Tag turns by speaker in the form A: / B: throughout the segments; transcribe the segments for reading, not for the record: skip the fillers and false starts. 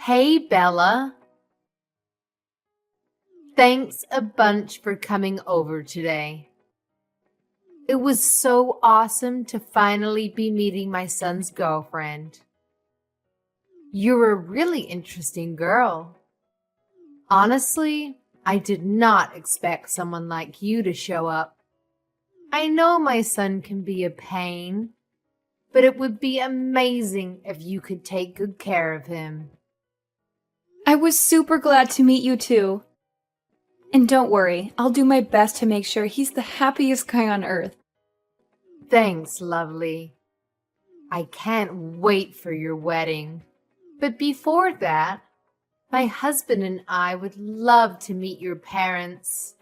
A: Hey, Bella. Thanks a bunch for coming over today. It was so awesome to finally be meeting my son's girlfriend. You're a really interesting girl. Honestly, I did not expect someone like you to show up. I know my son can be a pain, but it would be amazing if you could take good care of him.
B: I was super glad to meet you too. And don't worry, I'll do my best to make sure he's the happiest guy on earth.
A: Thanks, lovely. I can't wait for your wedding. But before that, my husband and I would love to meet your parents.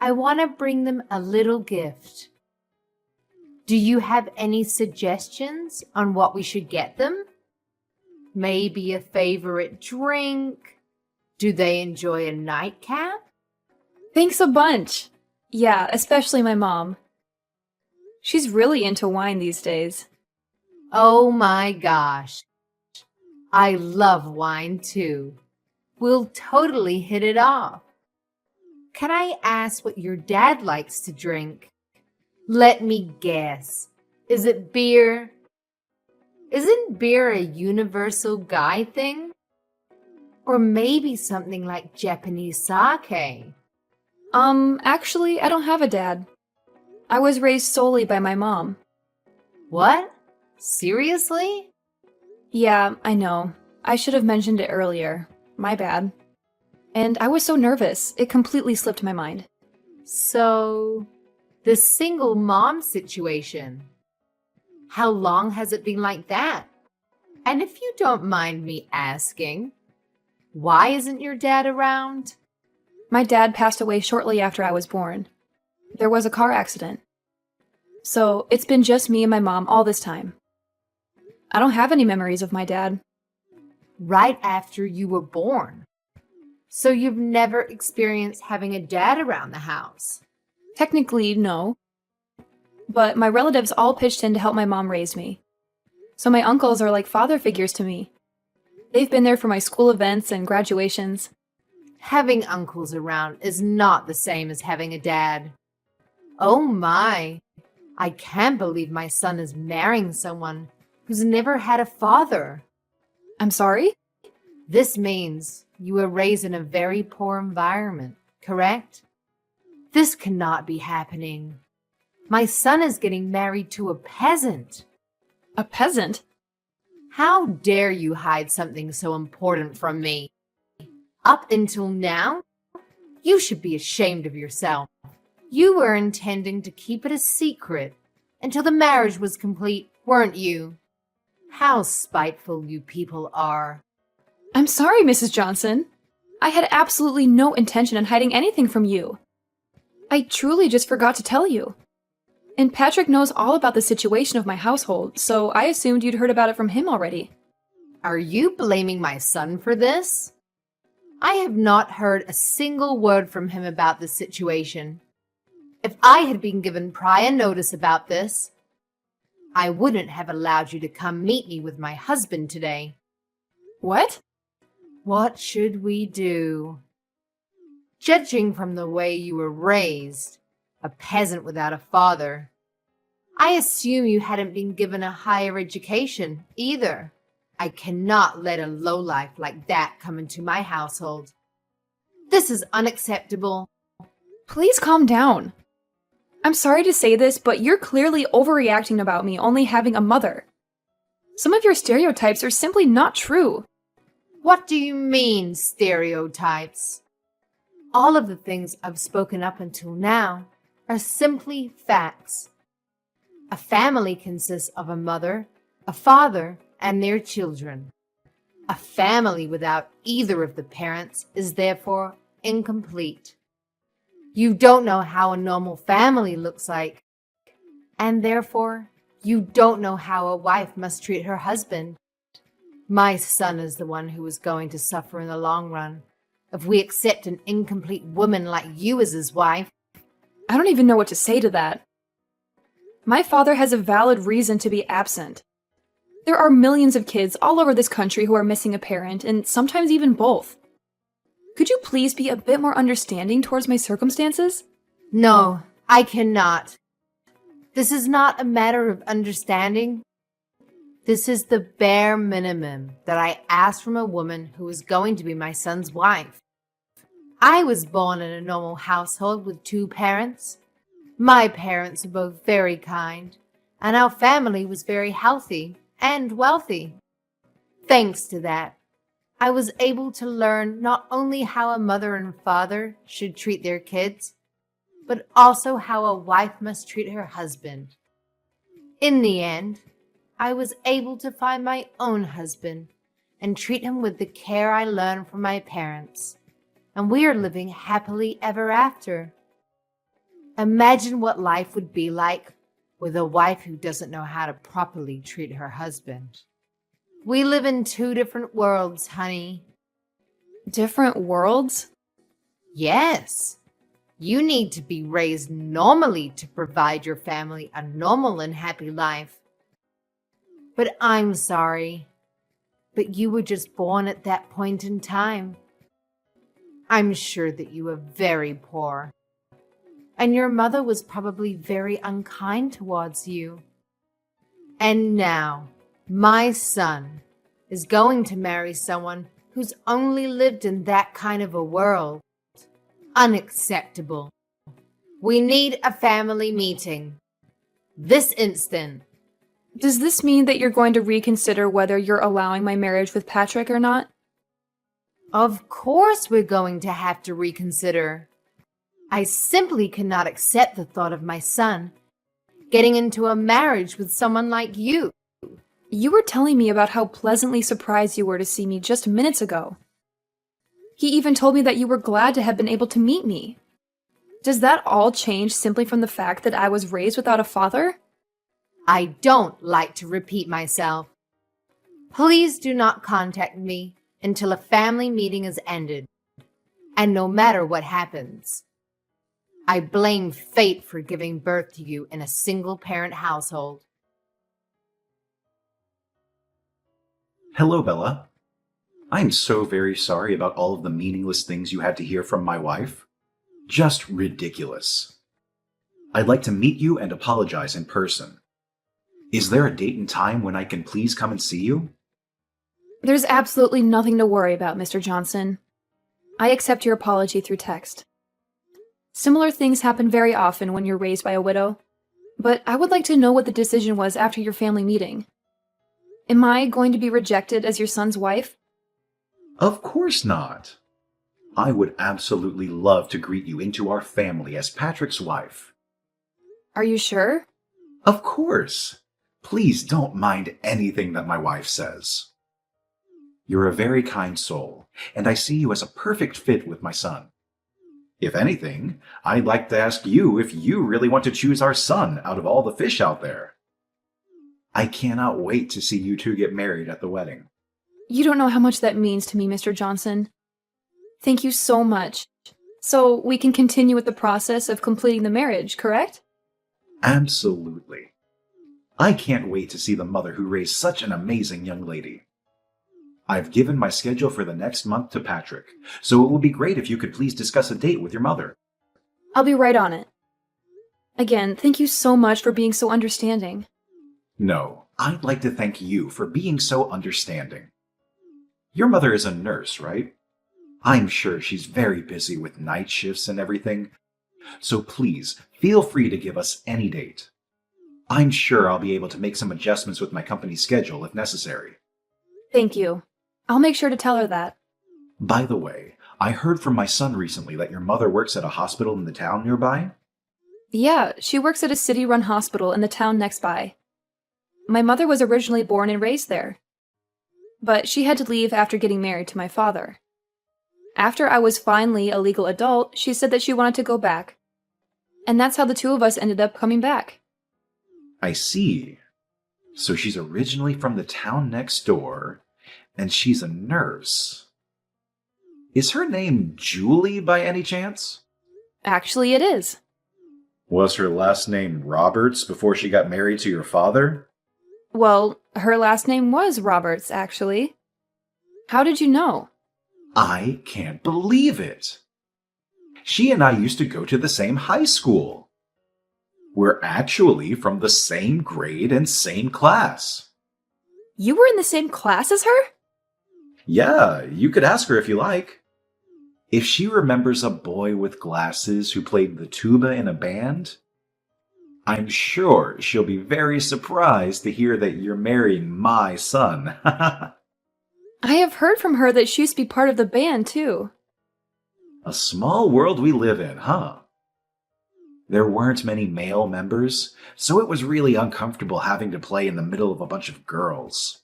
A: I want to bring them a little gift. Do you have any suggestions on what we should get them? Maybe a favorite drink? Do they enjoy a nightcap?
B: Thanks a bunch. Yeah, especially my mom. She's really into wine these days.
A: Oh my gosh. I love wine too. We'll totally hit it off. Can I ask what your dad likes to drink? Let me guess. Is it beer? Isn't beer a universal guy thing? Or maybe something like Japanese sake?
B: Actually, I don't have a dad. I was raised solely by my mom.
A: What? Seriously?
B: Yeah, I know. I should have mentioned it earlier. My bad. And I was so nervous, it completely slipped my mind.
A: So, the single mom situation. How long has it been like that? And if you don't mind me asking, why isn't your dad around?
B: My dad passed away shortly after I was born. There was a car accident. So, it's been just me and my mom all this time. I don't have any memories of my dad.
A: Right after you were born. So you've never experienced having a dad around the house?
B: Technically, no. But my relatives all pitched in to help my mom raise me. So my uncles are like father figures to me. They've been there for my school events and graduations.
A: Having uncles around is not the same as having a dad. Oh my, I can't believe my son is marrying someone who's never had a father.
B: I'm sorry?
A: This means you were raised in a very poor environment, correct? This cannot be happening. My son is getting married to a peasant.
B: A peasant?
A: How dare you hide something so important from me? Up until now, you should be ashamed of yourself. You were intending to keep it a secret until the marriage was complete, weren't you? How spiteful you people are.
B: I'm sorry, Mrs. Johnson. I had absolutely no intention in hiding anything from you. I truly just forgot to tell you. And Patrick knows all about the situation of my household, so I assumed you'd heard about it from him already.
A: Are you blaming my son for this? I have not heard a single word from him about this situation. If I had been given prior notice about this, I wouldn't have allowed you to come meet me with my husband today.
B: What?
A: What should we do? Judging from the way you were raised, a peasant without a father, I assume you hadn't been given a higher education either. I cannot let a lowlife like that come into my household. This is unacceptable.
B: Please calm down. I'm sorry to say this, but you're clearly overreacting about me only having a mother. Some of your stereotypes are simply not true.
A: What do you mean, stereotypes? All of the things I've spoken up until now are simply facts. A family consists of a mother, a father, and their children. A family without either of the parents is therefore incomplete. You don't know how a normal family looks like, and therefore you don't know how a wife must treat her husband. My son is the one who is going to suffer in the long run if we accept an incomplete woman like you as his wife.
B: I don't even know what to say to that. My father has a valid reason to be absent. There are millions of kids all over this country who are missing a parent, and sometimes even both. Could you please be a bit more understanding towards my circumstances?
A: No, I cannot. This is not a matter of understanding. This is the bare minimum that I asked from a woman who is going to be my son's wife. I was born in a normal household with 2 parents. My parents were both very kind, and our family was very healthy and wealthy. Thanks to that, I was able to learn not only how a mother and father should treat their kids, but also how a wife must treat her husband. In the end, I was able to find my own husband and treat him with the care I learned from my parents, and we are living happily ever after. Imagine what life would be like with a wife who doesn't know how to properly treat her husband. We live in 2 different worlds, honey.
B: Different worlds?
A: Yes. You need to be raised normally to provide your family a normal and happy life. But I'm sorry, but you were just born at that point in time. I'm sure that you were very poor, and your mother was probably very unkind towards you. And now, my son is going to marry someone who's only lived in that kind of a world. Unacceptable. We need a family meeting. This instant.
B: Does this mean that you're going to reconsider whether you're allowing my marriage with Patrick or not?
A: Of course we're going to have to reconsider. I simply cannot accept the thought of my son getting into a marriage with someone like you.
B: You were telling me about how pleasantly surprised you were to see me just minutes ago. He even told me that you were glad to have been able to meet me. Does that all change simply from the fact that I was raised without a father?
A: I don't like to repeat myself. Please do not contact me until a family meeting is ended. And no matter what happens, I blame fate for giving birth to you in a single-parent household.
C: Hello, Bella. I'm so very sorry about all of the meaningless things you had to hear from my wife. Just ridiculous. I'd like to meet you and apologize in person. Is there a date and time when I can please come and see you?
B: There's absolutely nothing to worry about, Mr. Johnson. I accept your apology through text. Similar things happen very often when you're raised by a widow, but I would like to know what the decision was after your family meeting. Am I going to be rejected as your son's wife?
C: Of course not. I would absolutely love to greet you into our family as Patrick's wife.
B: Are you sure?
C: Of course. Please don't mind anything that my wife says. You're a very kind soul, and I see you as a perfect fit with my son. If anything, I'd like to ask you if you really want to choose our son out of all the fish out there. I cannot wait to see you two get married at the wedding.
B: You don't know how much that means to me, Mr. Johnson. Thank you so much. So we can continue with the process of completing the marriage, correct?
C: Absolutely. I can't wait to see the mother who raised such an amazing young lady. I've given my schedule for the next month to Patrick, so it would be great if you could please discuss a date with your mother.
B: I'll be right on it. Again, thank you so much for being so understanding.
C: No, I'd like to thank you for being so understanding. Your mother is a nurse, right? I'm sure she's very busy with night shifts and everything, so please feel free to give us any date. I'm sure I'll be able to make some adjustments with my company's schedule if necessary.
B: Thank you. I'll make sure to tell her that.
C: By the way, I heard from my son recently that your mother works at a hospital in the town nearby.
B: Yeah, she works at a city-run hospital in the town next by. My mother was originally born and raised there, but she had to leave after getting married to my father. After I was finally a legal adult, she said that she wanted to go back. And that's how the two of us ended up coming back.
C: I see. So she's originally from the town next door, and she's a nurse. Is her name Julie by any chance?
B: Actually, it is.
C: Was her last name Roberts before she got married to your father?
B: Well, Her last name was Roberts, actually. How did you know?
C: I can't believe it. She and I used to go to the same high school. We're actually from the same grade and same class.
B: You were in the same class as her?
C: Yeah, you could ask her if you like. If she remembers a boy with glasses who played the tuba in a band, I'm sure she'll be very surprised to hear that you're marrying my son.
B: I have heard from her that she used to be part of the band, too.
C: A small world we live in, huh? There weren't many male members, so it was really uncomfortable having to play in the middle of a bunch of girls.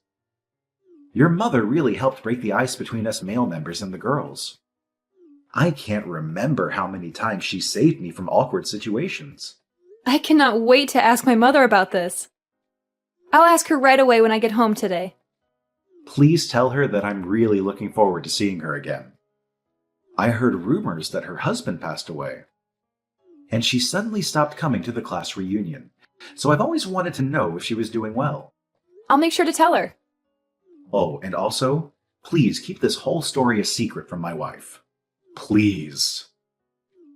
C: Your mother really helped break the ice between us male members and the girls. I can't remember how many times she saved me from awkward situations.
B: I cannot wait to ask my mother about this. I'll ask her right away when I get home today.
C: Please tell her that I'm really looking forward to seeing her again. I heard rumors that her husband passed away, and she suddenly stopped coming to the class reunion, so I've always wanted to know if she was doing well.
B: I'll make sure to tell her.
C: Oh, and also, please keep this whole story a secret from my wife. Please.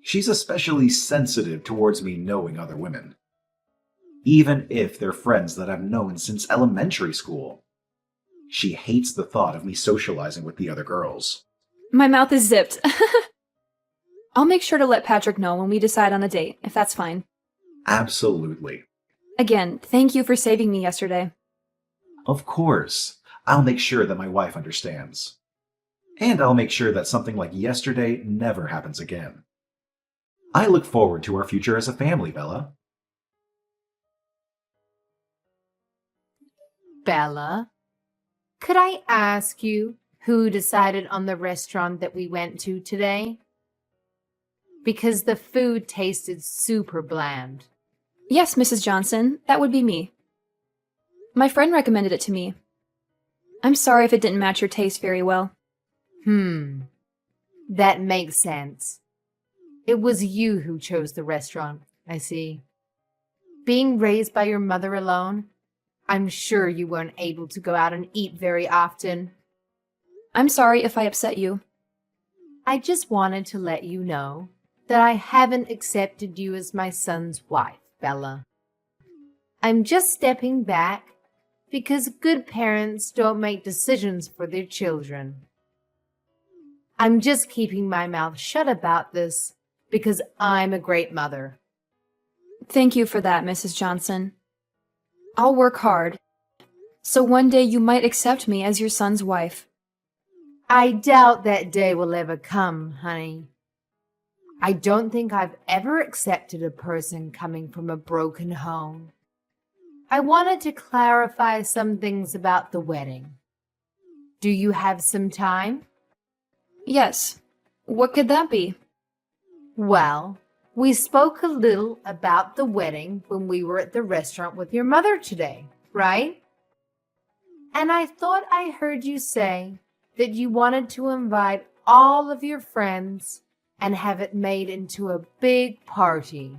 C: She's especially sensitive towards me knowing other women, even if they're friends that I've known since elementary school. She hates the thought of me socializing with the other girls.
B: My mouth is zipped. I'll make sure to let Patrick know when we decide on a date, if that's fine.
C: Absolutely.
B: Again, thank you for saving me yesterday.
C: Of course. I'll make sure that my wife understands. And I'll make sure that something like yesterday never happens again. I look forward to our future as a family, Bella.
A: Bella, could I ask you who decided on the restaurant that we went to today? Because the food tasted super bland.
B: Yes, Mrs. Johnson, that would be me. My friend recommended it to me. I'm sorry if it didn't match your taste very well.
A: That makes sense. It was you who chose the restaurant, I see. Being raised by your mother alone, I'm sure you weren't able to go out and eat very often.
B: I'm sorry if I upset you.
A: I just wanted to let you know that I haven't accepted you as my son's wife, Bella. I'm just stepping back because good parents don't make decisions for their children. I'm just keeping my mouth shut about this because I'm a great mother.
B: Thank you for that, Mrs. Johnson. I'll work hard, so one day you might accept me as your son's wife.
A: I doubt that day will ever come, honey. I don't think I've ever accepted a person coming from a broken home. I wanted to clarify some things about the wedding. Do you have some time?
B: Yes. What could that be?
A: Well, we spoke a little about the wedding when we were at the restaurant with your mother today, right? And I thought I heard you say that you wanted to invite all of your friends and have it made into a big party.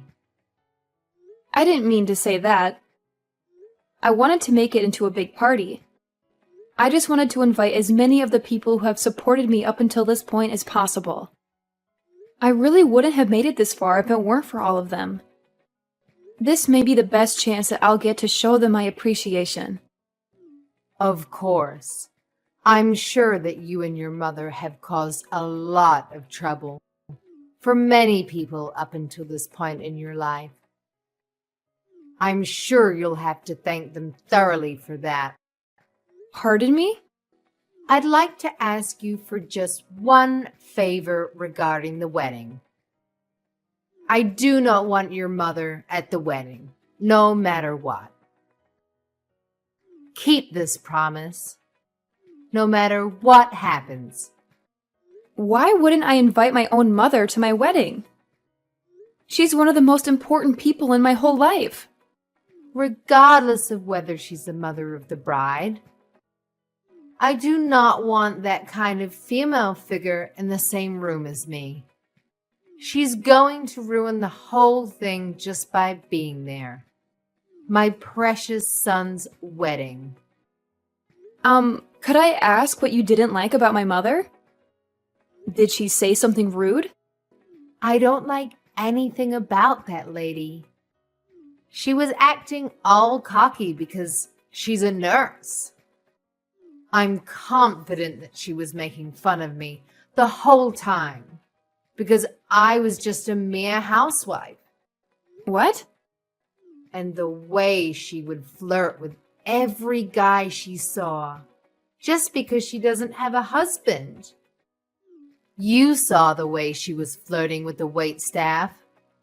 B: I didn't mean to say that. I wanted to make it into a big party. I just wanted to invite as many of the people who have supported me up until this point as possible. I really wouldn't have made it this far if it weren't for all of them. This may be the best chance that I'll get to show them my appreciation.
A: Of course. I'm sure that you and your mother have caused a lot of trouble for many people up until this point in your life. I'm sure you'll have to thank them thoroughly for that.
B: Pardon me?
A: I'd like to ask you for just one favor regarding the wedding. I do not want your mother at the wedding, no matter what. Keep this promise, no matter what happens.
B: Why wouldn't I invite my own mother to my wedding? She's one of the most important people in my whole life.
A: Regardless of whether she's the mother of the bride, I do not want that kind of female figure in the same room as me. She's going to ruin the whole thing just by being there. My precious son's wedding.
B: Could I ask what you didn't like about my mother? Did she say something rude?
A: I don't like anything about that lady. She was acting all cocky because she's a nurse. I'm confident that she was making fun of me the whole time because I was just a mere housewife.
B: What?
A: And the way she would flirt with every guy she saw just because she doesn't have a husband. You saw the way she was flirting with the waitstaff,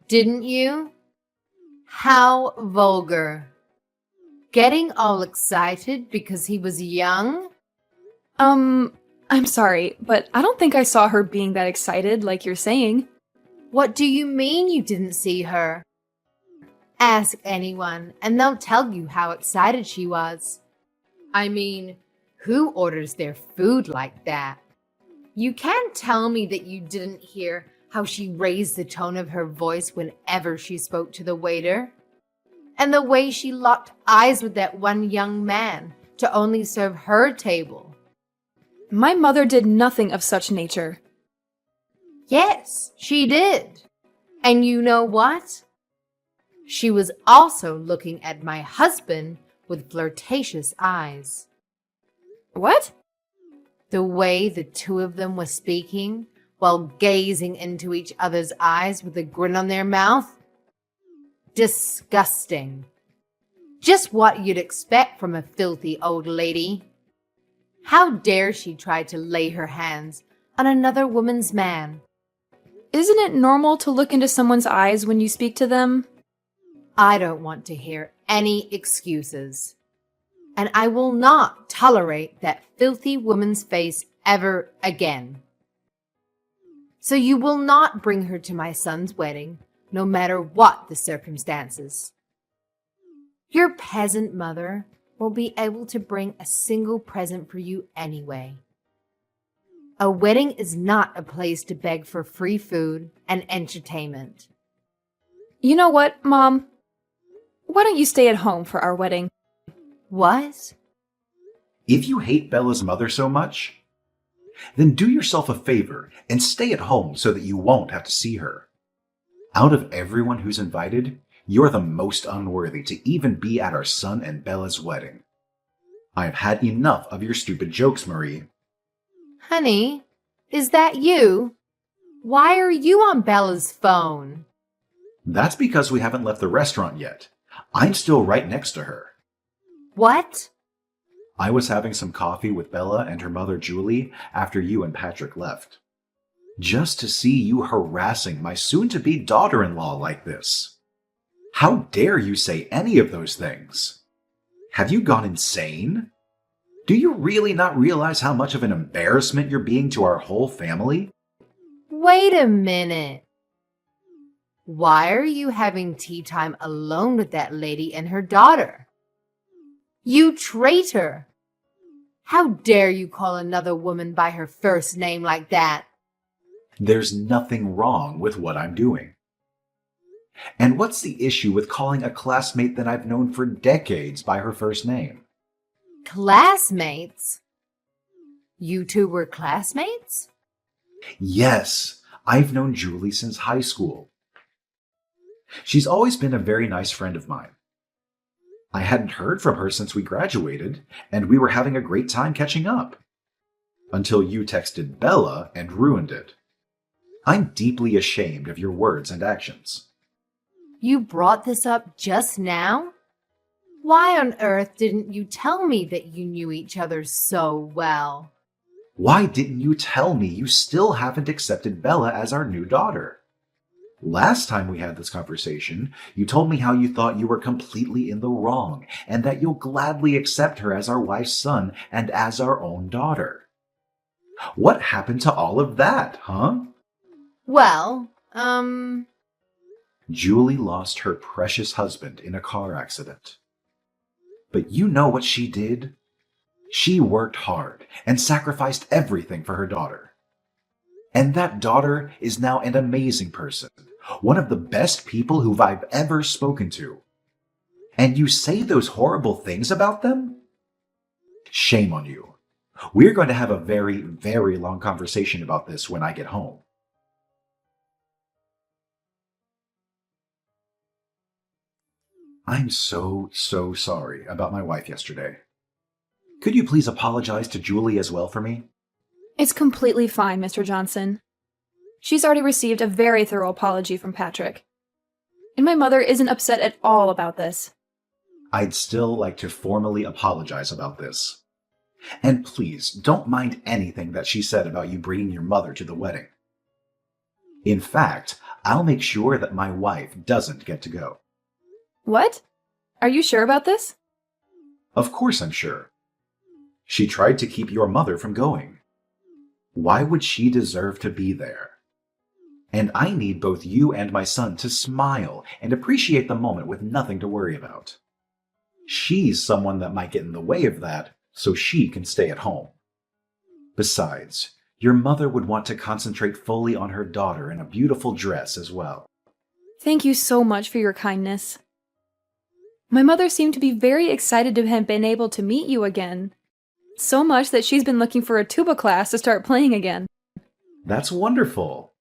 A: didn't you? How vulgar. Getting all excited because he was young?
B: I'm sorry, but I don't think I saw her being that excited like you're saying.
A: What do you mean you didn't see her? Ask anyone, and they'll tell you how excited she was. I mean, who orders their food like that? You can't tell me that you didn't hear how she raised the tone of her voice whenever she spoke to the waiter, and the way she locked eyes with that one young man to only serve her table.
B: My mother did nothing of such nature.
A: Yes, she did. And you know what? She was also looking at my husband with flirtatious eyes.
B: What?
A: The way the two of them were speaking while gazing into each other's eyes with a grin on their mouth? Disgusting. Just what you'd expect from a filthy old lady. How dare she try to lay her hands on another woman's man?
B: Isn't it normal to look into someone's eyes when you speak to them?
A: I don't want to hear any excuses. And I will not tolerate that filthy woman's face ever again. So you will not bring her to my son's wedding, no matter what the circumstances. Your peasant mother won't be able to bring a single present for you anyway. A wedding is not a place to beg for free food and entertainment.
B: You know what, Mom? Why don't you stay at home for our wedding?
A: What?
C: If you hate Bella's mother so much, then do yourself a favor and stay at home so that you won't have to see her. Out of everyone who's invited, you're the most unworthy to even be at our son and Bella's wedding. I've had enough of your stupid jokes, Marie.
A: Honey, is that you? Why are you on Bella's phone?
C: That's because we haven't left the restaurant yet. I'm still right next to her.
A: What?
C: I was having some coffee with Bella and her mother Julie after you and Patrick left. Just to see you harassing my soon-to-be daughter-in-law like this. How dare you say any of those things? Have you gone insane? Do you really not realize how much of an embarrassment you're being to our whole family?
A: Wait a minute. Why are you having tea time alone with that lady and her daughter? You traitor! How dare you call another woman by her first name like that?
C: There's nothing wrong with what I'm doing. And what's the issue with calling a classmate that I've known for decades by her first name?
A: Classmates? You two were classmates?
C: Yes, I've known Julie since high school. She's always been a very nice friend of mine. I hadn't heard from her since we graduated, and we were having a great time catching up. Until you texted Bella and ruined it. I'm deeply ashamed of your words and actions.
A: You brought this up just now? Why on earth didn't you tell me that you knew each other so well?
C: Why didn't you tell me you still haven't accepted Bella as our new daughter? Last time we had this conversation, you told me how you thought you were completely in the wrong and that you'll gladly accept her as our wife's son and as our own daughter. What happened to all of that, huh?
A: Well,
C: Julie lost her precious husband in a car accident. But you know what she did? She worked hard and sacrificed everything for her daughter. And that daughter is now an amazing person, one of the best people who I've ever spoken to. And you say those horrible things about them? Shame on you. We're going to have a very, very long conversation about this when I get home. I'm so sorry about my wife yesterday. Could you please apologize to Julie as well for me?
B: It's completely fine, Mr. Johnson. She's already received a very thorough apology from Patrick. And my mother isn't upset at all about this.
C: I'd still like to formally apologize about this. And please, don't mind anything that she said about you bringing your mother to the wedding. In fact, I'll make sure that my wife doesn't get to go.
B: What? Are you sure about this?
C: Of course I'm sure. She tried to keep your mother from going. Why would she deserve to be there? And I need both you and my son to smile and appreciate the moment with nothing to worry about. She's someone that might get in the way of that, so she can stay at home. Besides, your mother would want to concentrate fully on her daughter in a beautiful dress as well.
B: Thank you so much for your kindness. My mother seemed to be very excited to have been able to meet you again. So much that she's been looking for a tuba class to start playing again.
C: That's wonderful.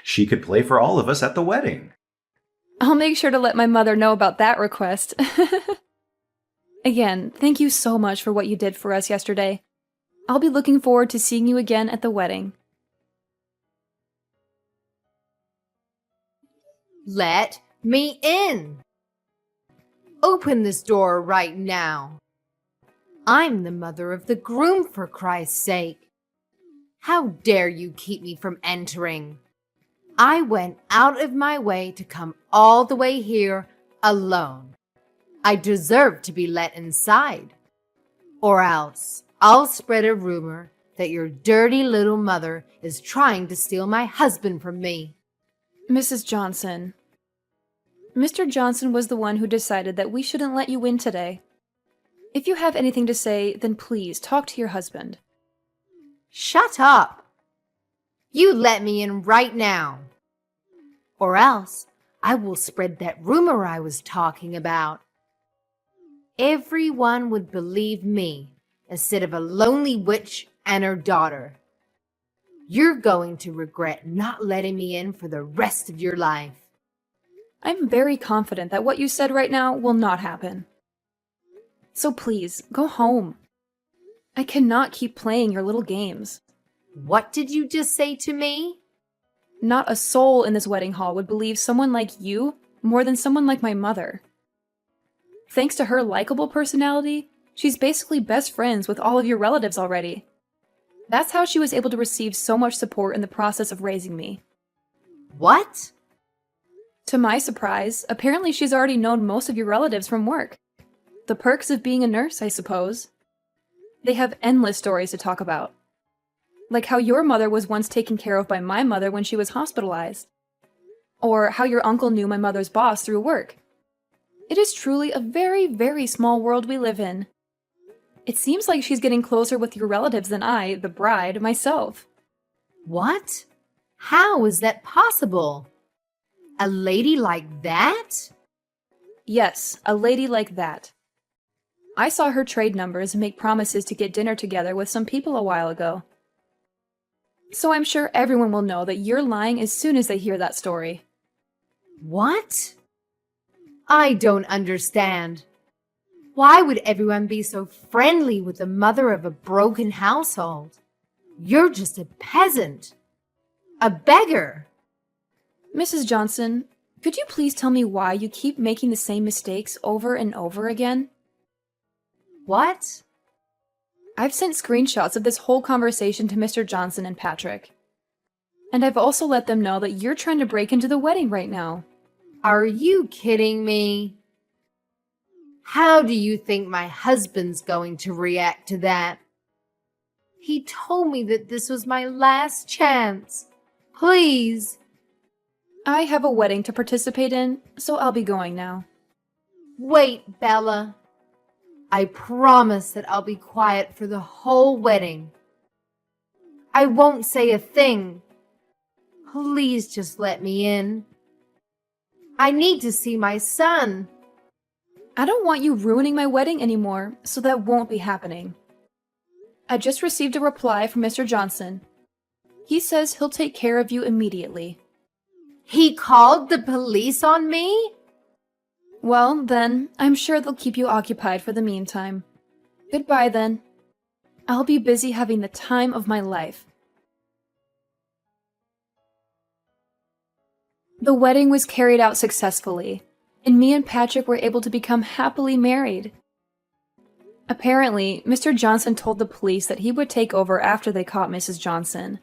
C: She could play for all of us at the wedding.
B: I'll make sure to let my mother know about that request. Again, thank you so much for what you did for us yesterday. I'll be looking forward to seeing you again at the wedding.
A: Let me in. Open this door right now. I'm the mother of the groom, for Christ's sake. How dare you keep me from entering? I went out of my way to come all the way here alone. I deserve to be let inside. Or else I'll spread a rumor that your dirty little mother is trying to steal my husband from me.
B: Mrs. Johnson. Mr. Johnson was the one who decided that we shouldn't let you in today. If you have anything to say, then please talk to your husband.
A: Shut up. You let me in right now. Or else I will spread that rumor I was talking about. Everyone would believe me instead of a lonely witch and her daughter. You're going to regret not letting me in for the rest of your life.
B: I'm very confident that what you said right now will not happen. So please, go home. I cannot keep playing your little games.
A: What did you just say to me?
B: Not a soul in this wedding hall would believe someone like you more than someone like my mother. Thanks to her likable personality, she's basically best friends with all of your relatives already. That's how she was able to receive so much support in the process of raising me.
A: What?
B: To my surprise, apparently she's already known most of your relatives from work. The perks of being a nurse, I suppose. They have endless stories to talk about. Like how your mother was once taken care of by my mother when she was hospitalized. Or how your uncle knew my mother's boss through work. It is truly a very, very small world we live in. It seems like she's getting closer with your relatives than I, the bride, myself.
A: What? How is that possible? A lady like that?
B: Yes, a lady like that. I saw her trade numbers and make promises to get dinner together with some people a while ago. So I'm sure everyone will know that you're lying as soon as they hear that story.
A: What? I don't understand. Why would everyone be so friendly with the mother of a broken household? You're just a peasant. A beggar.
B: Mrs. Johnson, could you please tell me why you keep making the same mistakes over and over again?
A: What?
B: I've sent screenshots of this whole conversation to Mr. Johnson and Patrick. And I've also let them know that you're trying to break into the wedding right now.
A: Are you kidding me? How do you think my husband's going to react to that? He told me that this was my last chance. Please.
B: I have a wedding to participate in, so I'll be going now.
A: Wait, Bella. I promise that I'll be quiet for the whole wedding. I won't say a thing. Please just let me in. I need to see my son.
B: I don't want you ruining my wedding anymore, so that won't be happening. I just received a reply from Mr. Johnson. He says he'll take care of you immediately.
A: He called the police on me?
B: Well, then, I'm sure they'll keep you occupied for the meantime. Goodbye, then. I'll be busy having the time of my life. The wedding was carried out successfully, and me and Patrick were able to become happily married. Apparently, Mr. Johnson told the police that he would take over after they caught Mrs. Johnson.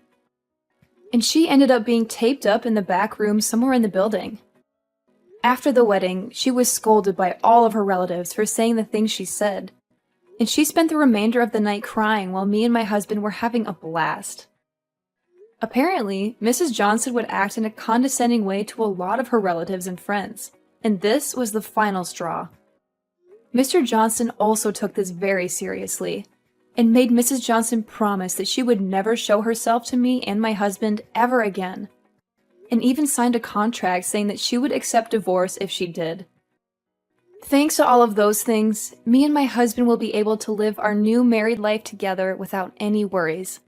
B: And she ended up being taped up in the back room somewhere in the building. After the wedding, she was scolded by all of her relatives for saying the things she said, and she spent the remainder of the night crying while me and my husband were having a blast. Apparently, Mrs. Johnson would act in a condescending way to a lot of her relatives and friends, and this was the final straw. Mr. Johnson also took this very seriously, and made Mrs. Johnson promise that she would never show herself to me and my husband ever again, and even signed a contract saying that she would accept divorce if she did. Thanks to all of those things, me and my husband will be able to live our new married life together without any worries.